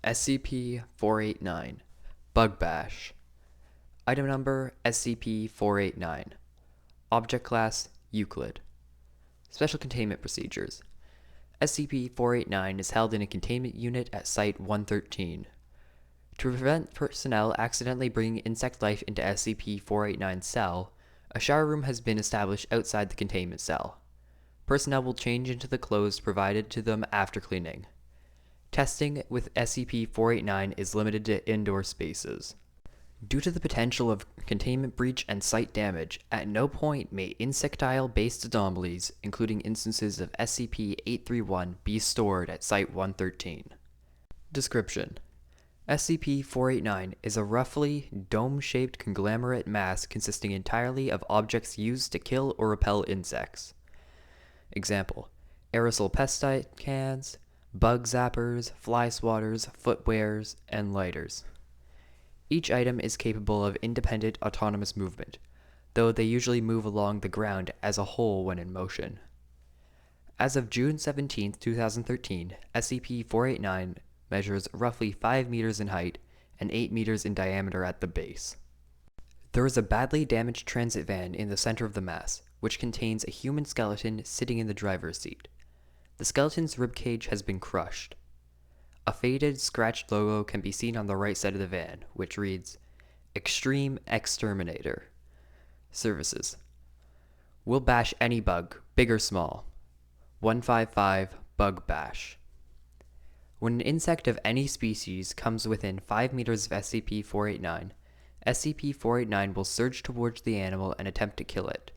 SCP-489 Bug Bash. Item number SCP-489. Object Class Euclid. Special Containment Procedures. SCP-489 is held in a containment unit at Site-113. To prevent personnel accidentally bringing insect life into SCP-489's cell, a shower room has been established outside the containment cell. Personnel will change into the clothes provided to them after cleaning. Testing with SCP-489 is limited to indoor spaces. Due to the potential of containment breach and site damage, at no point may insectile-based anomalies, including instances of SCP-831, be stored at Site-113. Description: SCP-489 is a roughly dome-shaped conglomerate mass consisting entirely of objects used to kill or repel insects. Example: aerosol pesticide cans, bug zappers, fly swatters, footwears, and lighters. Each item is capable of independent autonomous movement, though they usually move along the ground as a whole when in motion. As of June 17, 2013, SCP-489 measures roughly 5 meters in height and 8 meters in diameter at the base. There is a badly damaged transit van in the center of the mass, which contains a human skeleton sitting in the driver's seat. The skeleton's ribcage has been crushed. A faded, scratched logo can be seen on the right side of the van, which reads, Extreme Exterminator. Services: Will bash any bug, big or small. 155 Bug Bash. When an insect of any species comes within 5 meters of SCP-489, SCP-489 will surge towards the animal and attempt to kill it.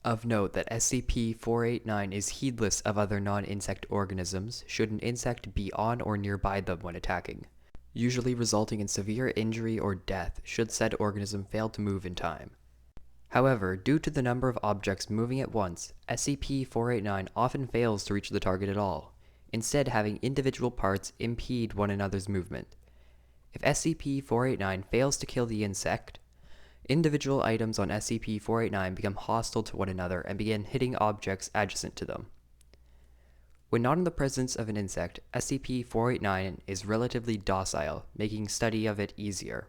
Of note that SCP-489 is heedless of other non-insect organisms should an insect be on or nearby them when attacking, usually resulting in severe injury or death should said organism fail to move in time. However, due to the number of objects moving at once, SCP-489 often fails to reach the target at all, instead having individual parts impede one another's movement. If SCP-489 fails to kill the insect, individual items on SCP-489 become hostile to one another and begin hitting objects adjacent to them. When not in the presence of an insect, SCP-489 is relatively docile, making study of it easier.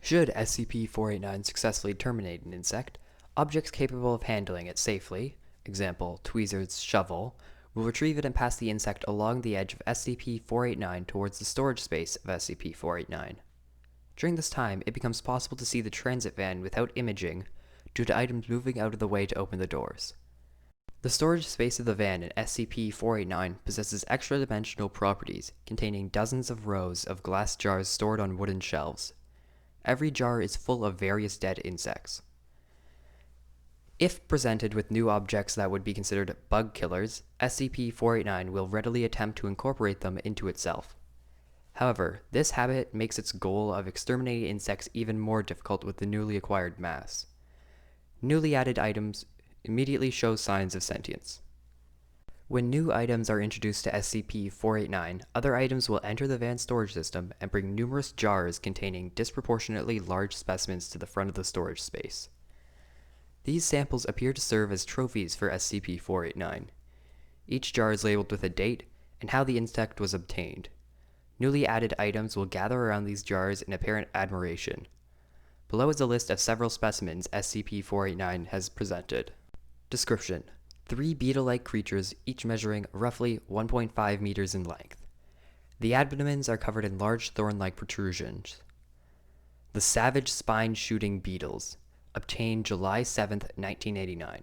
Should SCP-489 successfully terminate an insect, objects capable of handling it safely, example, tweezers, shovel, will retrieve it and pass the insect along the edge of SCP-489 towards the storage space of SCP-489. During this time, it becomes possible to see the transit van without imaging due to items moving out of the way to open the doors. The storage space of the van in SCP-489 possesses extra-dimensional properties containing dozens of rows of glass jars stored on wooden shelves. Every jar is full of various dead insects. If presented with new objects that would be considered bug killers, SCP-489 will readily attempt to incorporate them into itself. However, this habit makes its goal of exterminating insects even more difficult with the newly acquired mass. Newly added items immediately show signs of sentience. When new items are introduced to SCP-489, other items will enter the van's storage system and bring numerous jars containing disproportionately large specimens to the front of the storage space. These samples appear to serve as trophies for SCP-489. Each jar is labeled with a date and how the insect was obtained. Newly added items will gather around these jars in apparent admiration. Below is a list of several specimens SCP-489 has presented. Description: 3 beetle-like creatures, each measuring roughly 1.5 meters in length. The abdomens are covered in large thorn-like protrusions. The savage spine-shooting beetles, obtained July 7, 1989.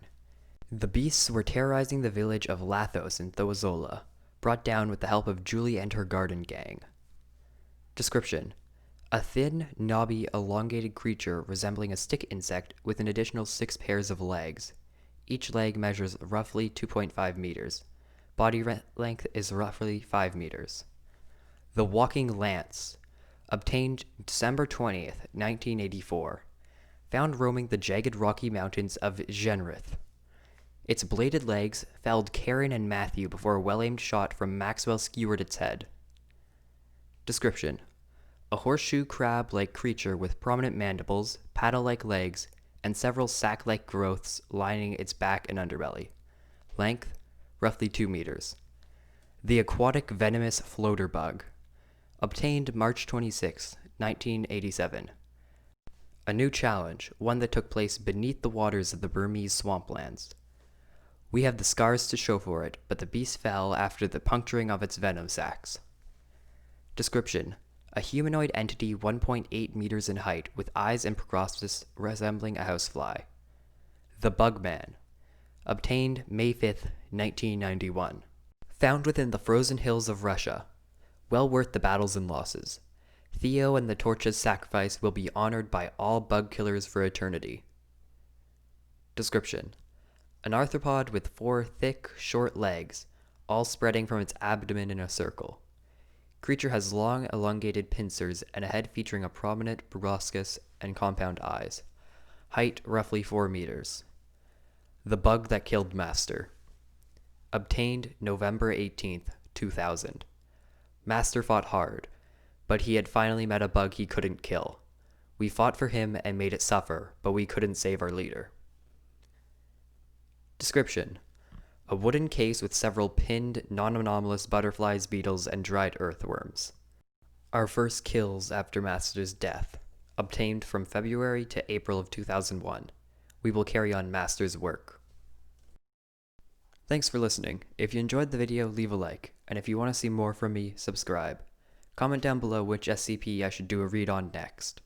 The beasts were terrorizing the village of Lathos in Thoazola, brought down with the help of Julie and her garden gang. Description: a thin, knobby, elongated creature resembling a stick insect with an additional 6 pairs of legs. Each leg measures roughly 2.5 meters. Body length is roughly 5 meters. The Walking Lance, obtained December 20th, 1984. Found roaming the jagged rocky mountains of Genrith. Its bladed legs felled Karen and Matthew before a well-aimed shot from Maxwell skewered its head. Description: a horseshoe crab-like creature with prominent mandibles, paddle-like legs, and several sac-like growths lining its back and underbelly. Length, roughly 2 meters. The aquatic venomous floater bug, Obtained March 26, 1987. A new challenge, one that took place beneath the waters of the Burmese swamplands. We have the scars to show for it, but the beast fell after the puncturing of its venom sacs. Description: a humanoid entity 1.8 meters in height with eyes and proboscis resembling a housefly. The Bugman. Obtained May 5, 1991. Found within the frozen hills of Russia. Well worth the battles and losses. Theo and the Torch's sacrifice will be honored by all bug killers for eternity. Description: an arthropod with 4 thick, short legs, all spreading from its abdomen in a circle. Creature has long, elongated pincers and a head featuring a prominent proboscis and compound eyes. Height roughly 4 meters. The bug that killed Master. Obtained November 18th, 2000. Master fought hard, but he had finally met a bug he couldn't kill. We fought for him and made it suffer, but we couldn't save our leader. Description: a wooden case with several pinned, non-anomalous butterflies, beetles, and dried earthworms. Our first kills after Master's death. Obtained from February to April of 2001. We will carry on Master's work. Thanks for listening. If you enjoyed the video, leave a like, and if you want to see more from me, subscribe. Comment down below which SCP I should do a read on next.